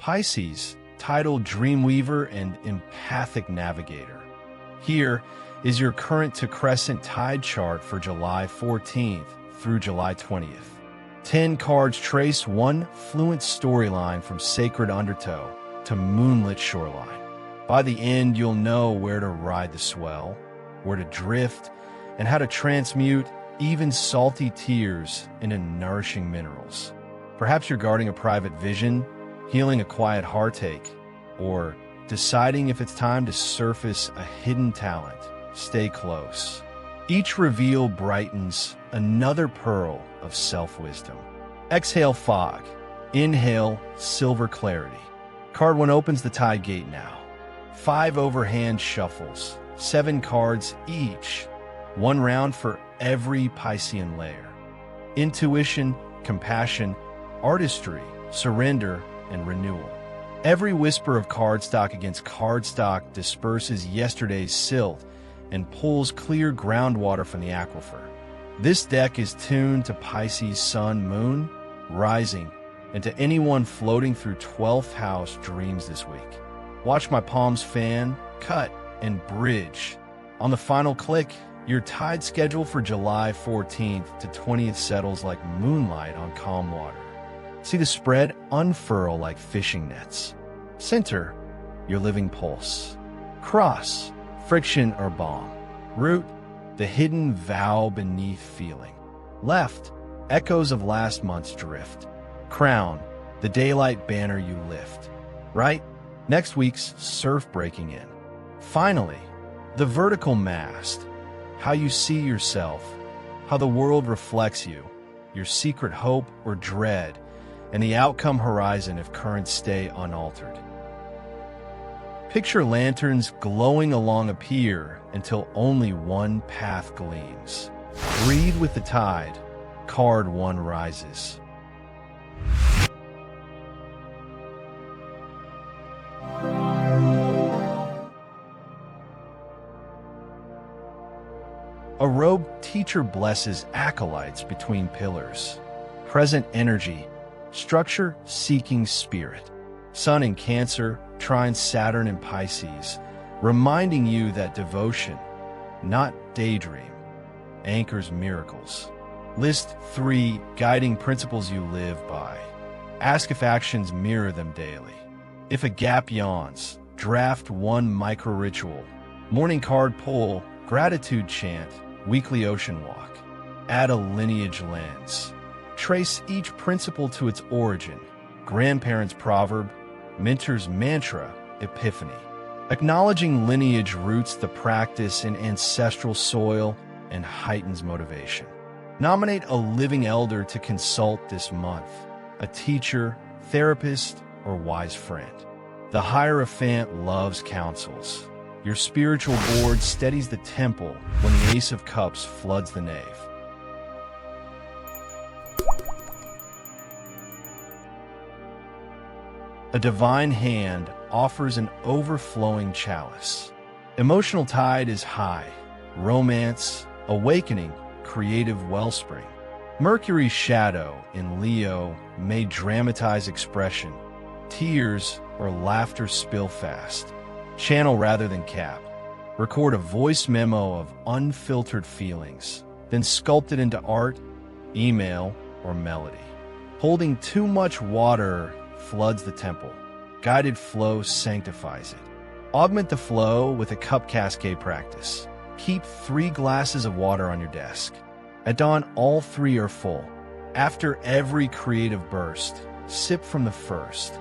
Pisces, tidal dreamweaver and empathic navigator. Here is your current to crescent tide chart for July 14th through July 20th. 10 cards trace one fluent storyline from sacred undertow to moonlit shoreline. By the end, you'll know where to ride the swell, where to drift, and how to transmute even salty tears into nourishing minerals. Perhaps you're guarding a private vision, healing a quiet heartache, or deciding if it's time to surface a hidden talent. Stay close. Each reveal brightens another pearl of self-wisdom. Exhale fog. Inhale silver clarity. Card 1 opens the tide gate now. 5 overhand shuffles, 7 cards each. 1 round for every Piscean layer. Intuition, compassion, artistry, surrender, and renewal. Every whisper of cardstock against cardstock disperses yesterday's silt and pulls clear groundwater from the aquifer. This deck is tuned to Pisces sun, moon, rising, and to anyone floating through 12th house dreams this week. Watch my palms fan, cut, and bridge. On the final click, your tide schedule for July 14th to 20th settles like moonlight on calm water. See the spread unfurl like fishing nets. Center, your living pulse. Cross, friction or balm. Root, the hidden vow beneath feeling. Left, echoes of last month's drift. Crown, the daylight banner you lift. Right, next week's surf breaking in. Finally, the vertical mast, how you see yourself, how the world reflects you, your secret hope or dread, and the outcome horizon if currents stay unaltered. Picture lanterns glowing along a pier until only one path gleams. Breathe with the tide. Card 1 rises. A robed teacher blesses acolytes between pillars. Present energy, structure-seeking spirit. Sun in Cancer, trine Saturn in Pisces, reminding you that devotion, not daydream, anchors miracles. List 3 guiding principles you live by. Ask if actions mirror them daily. If a gap yawns, draft 1 micro-ritual. Morning card pull, gratitude chant, weekly ocean walk. Add a lineage lens. Trace each principle to its origin. Grandparents' proverb, mentor's mantra, epiphany. Acknowledging lineage roots the practice in ancestral soil and heightens motivation. Nominate a living elder to consult this month, a teacher, therapist, or wise friend. The Hierophant loves counsels. Your spiritual board steadies the temple when the Ace of Cups floods the nave. A divine hand offers an overflowing chalice. Emotional tide is high. Romance, awakening, creative wellspring. Mercury's shadow in Leo may dramatize expression. Tears or laughter spill fast. Channel rather than cap. Record a voice memo of unfiltered feelings, then sculpt it into art, email, or melody. Holding too much water floods the temple. Guided flow sanctifies it. Augment the flow with a cup cascade practice. Keep 3 glasses of water on your desk. At dawn, all 3 are full. After every creative burst, sip from the first.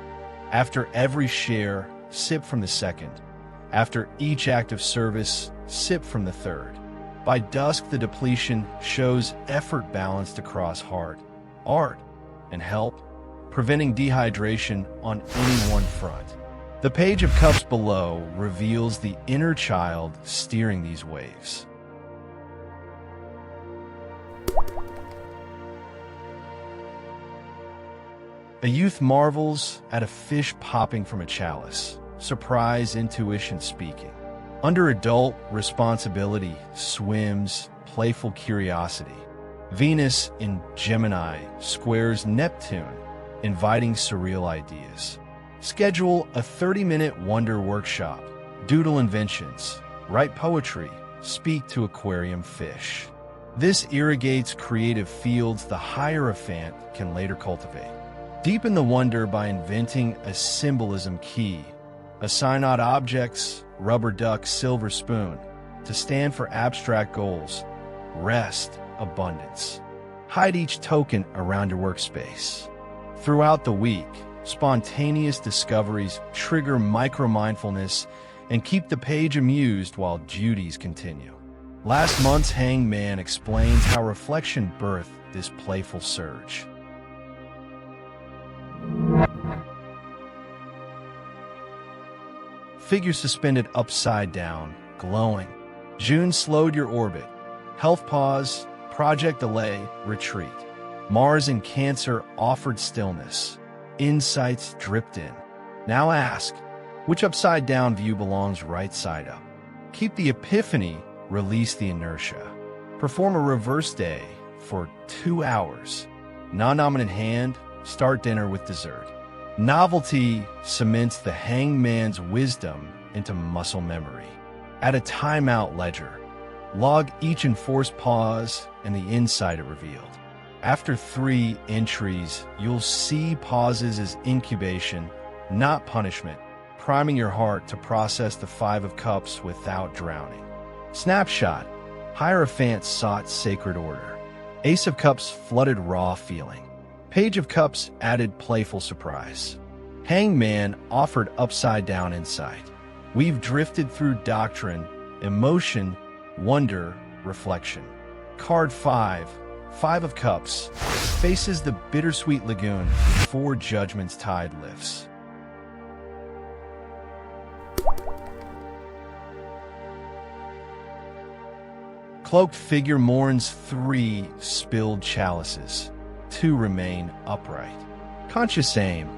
After every share, sip from the second. After each act of service, sip from the third. By dusk, the depletion shows effort balanced across heart, art, and help, preventing dehydration on any one front. The Page of Cups below reveals the inner child steering these waves. A youth marvels at a fish popping from a chalice, surprise intuition speaking. Under adult responsibility swims playful curiosity. Venus in Gemini squares Neptune, inviting surreal ideas. Schedule a 30-minute wonder workshop. Doodle inventions, write poetry, speak to aquarium fish. This irrigates creative fields the Hierophant can later cultivate. Deepen the wonder by inventing a symbolism key. Assign odd objects, rubber duck, silver spoon, to stand for abstract goals, rest, abundance. Hide each token around your workspace. Throughout the week, spontaneous discoveries trigger micro-mindfulness and keep the page amused while duties continue. Last month's Hangman explains how reflection birthed this playful surge. Figure suspended upside down, glowing. June slowed your orbit. Health pause, project delay, retreat. Mars in Cancer offered stillness. Insights dripped in. Now ask, which upside down view belongs right side up? Keep the epiphany, release the inertia. Perform a reverse day for 2 hours. Non-dominant hand, start dinner with dessert. Novelty cements the hangman's wisdom into muscle memory. Add a timeout ledger. Log each enforced pause and the insight it revealed. After 3 entries, you'll see pauses as incubation, not punishment, priming your heart to process the 5 of Cups without drowning. Snapshot. Hierophant sought sacred order. Ace of Cups flooded raw feeling. Page of Cups added playful surprise. Hangman offered upside-down insight. We've drifted through doctrine, emotion, wonder, reflection. Card 5, 5 of Cups, faces the bittersweet lagoon before Judgment's tide lifts. Cloaked figure mourns 3 spilled chalices. 2 remain upright. Conscious aim,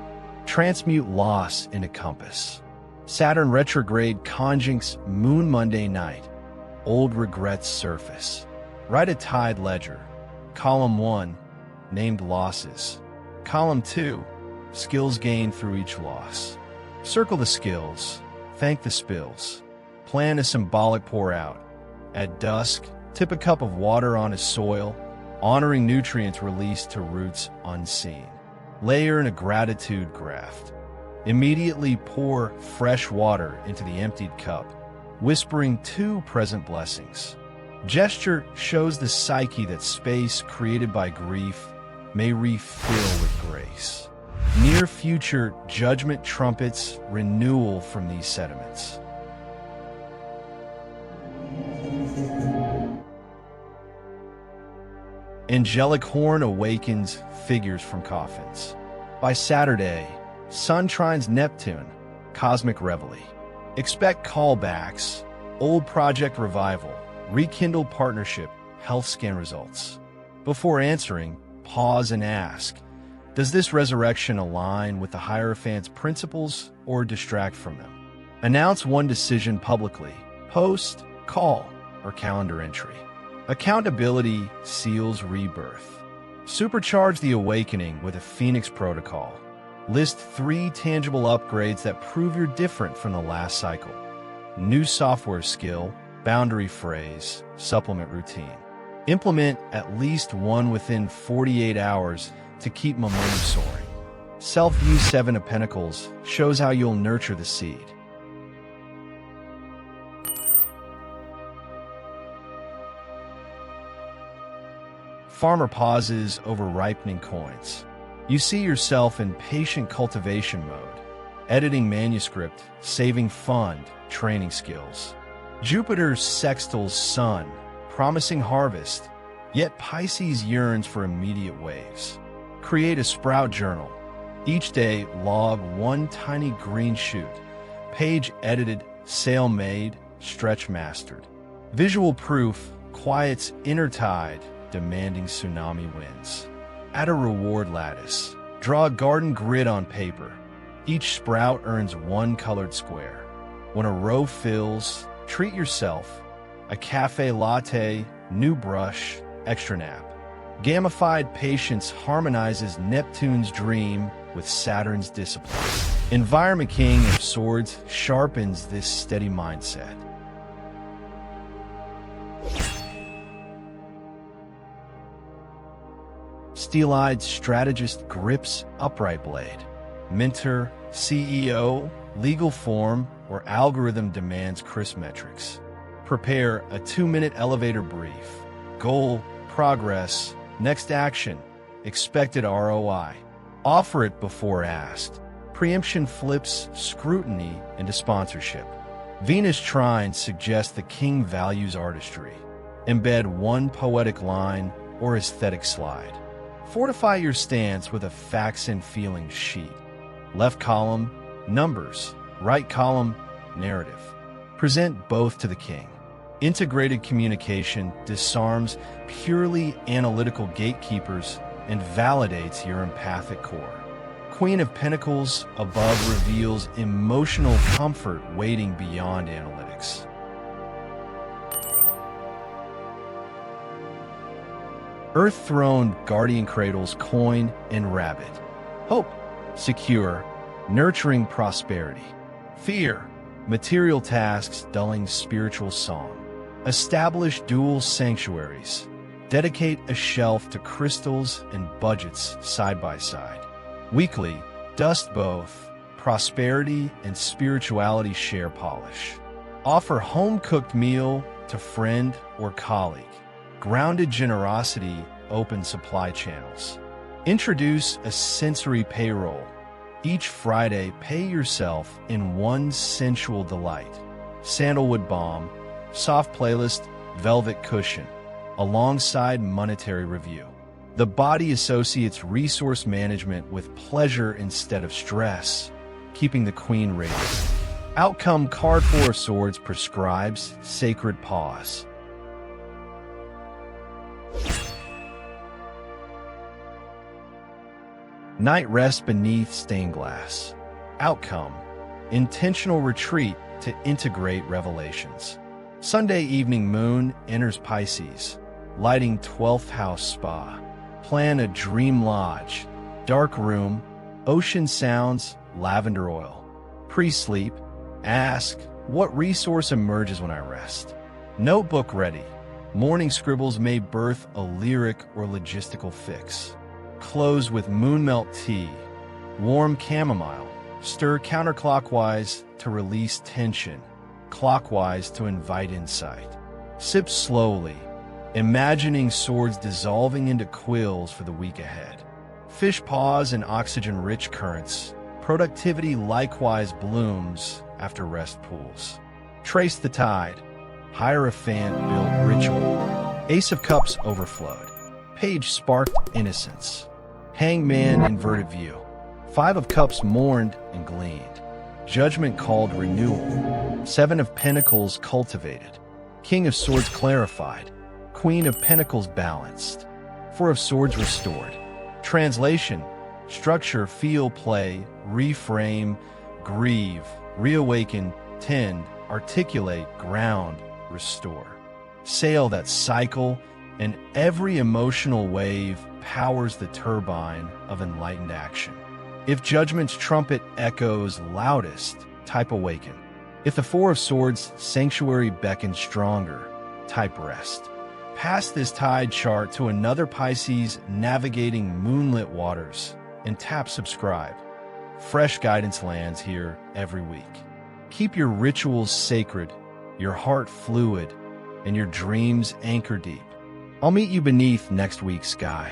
transmute loss into compass. Saturn retrograde conjuncts Moon Monday night. Old regrets surface. Write a tide ledger. Column 1, named losses. Column 2, skills gained through each loss. Circle the skills, thank the spills. Plan a symbolic pour out. At dusk, tip a cup of water on a soil, honoring nutrients released to roots unseen. Layer in a gratitude graft. Immediately pour fresh water into the emptied cup, whispering 2 present blessings. Gesture shows the psyche that space created by grief may refill with grace. Near future judgment trumpets renewal from these sediments. Angelic horn awakens figures from coffins. By Saturday, Sun trines Neptune, cosmic reveille. Expect callbacks, old project revival, rekindled partnership, health scan results. Before answering, pause and ask, does this resurrection align with the Hierophant's principles or distract from them? Announce one decision publicly, post, call, or calendar entry. Accountability seals rebirth. Supercharge the awakening with a Phoenix protocol. List 3 tangible upgrades that prove you're different from the last cycle. New software skill, boundary phrase, supplement routine. Implement at least one within 48 hours to keep momentum soaring. Self-view 7 of Pentacles shows how you'll nurture the seed. Farmer pauses over ripening coins. You see yourself in patient cultivation mode, editing manuscript, saving fund, training skills. Jupiter sextiles Sun, promising harvest, yet Pisces yearns for immediate waves. Create a sprout journal. Each day, log 1 tiny green shoot. Page edited, sail made, stretch mastered. Visual proof quiets inner tide, demanding tsunami winds. Add a reward lattice. Draw a garden grid on paper. Each sprout earns 1 colored square. When a row fills, treat yourself. A cafe latte, new brush, extra nap. Gamified patience harmonizes Neptune's dream with Saturn's discipline. Environment King of Swords sharpens this steady mindset. Steel-eyed strategist grips upright blade. Mentor, CEO, legal form, or algorithm demands crisp metrics. Prepare a 2-minute elevator brief. Goal, progress, next action, expected ROI. Offer it before asked. Preemption flips scrutiny into sponsorship. Venus trine suggests the king values artistry. Embed one poetic line or aesthetic slide. Fortify your stance with a facts and feelings sheet. Left column, numbers. Right column, narrative. Present both to the king. Integrated communication disarms purely analytical gatekeepers and validates your empathic core. Queen of Pentacles above reveals emotional comfort waiting beyond analytics. Earth Throne Guardian cradles coin and rabbit. Hope, secure, nurturing prosperity. Fear, material tasks dulling spiritual song. Establish dual sanctuaries. Dedicate a shelf to crystals and budgets side by side. Weekly, dust both. Prosperity and spirituality share polish. Offer home-cooked meal to friend or colleague. Grounded generosity opens supply channels. Introduce a sensory payroll. Each Friday, pay yourself in one sensual delight. Sandalwood balm, soft playlist, velvet cushion, alongside monetary review. The body associates resource management with pleasure instead of stress, keeping the queen radiant. Outcome card 4 of Swords prescribes sacred pause. Night rest beneath stained glass. Outcome, intentional retreat to integrate revelations. Sunday evening moon enters Pisces, lighting 12th house spa. Plan a dream lodge, dark room, ocean sounds, lavender oil. Pre-sleep, ask, what resource emerges when I rest? Notebook ready. Morning scribbles may birth a lyric or logistical fix. Close with moonmelt tea. Warm chamomile. Stir counterclockwise to release tension, clockwise to invite insight. Sip slowly, imagining swords dissolving into quills for the week ahead. Fish pause in oxygen-rich currents. Productivity likewise blooms after rest pools. Trace the tide. Hierophant built ritual. Ace of Cups overflowed. Page sparked innocence. Hangman inverted view. 5 of Cups mourned and gleaned. Judgment called renewal. 7 of Pentacles cultivated. King of Swords clarified. Queen of Pentacles balanced. 4 of Swords restored. Translation, structure, feel, play, reframe, grieve, reawaken, tend, articulate, ground, restore. Sail that cycle, and every emotional wave powers the turbine of enlightened action. If Judgment's trumpet echoes loudest, type awaken. If the 4 of Swords sanctuary beckons stronger, type rest. Pass this tide chart to another Pisces navigating moonlit waters and tap subscribe. Fresh guidance lands here every week. Keep your rituals sacred, your heart fluid, and your dreams anchor deep. I'll meet you beneath next week's sky.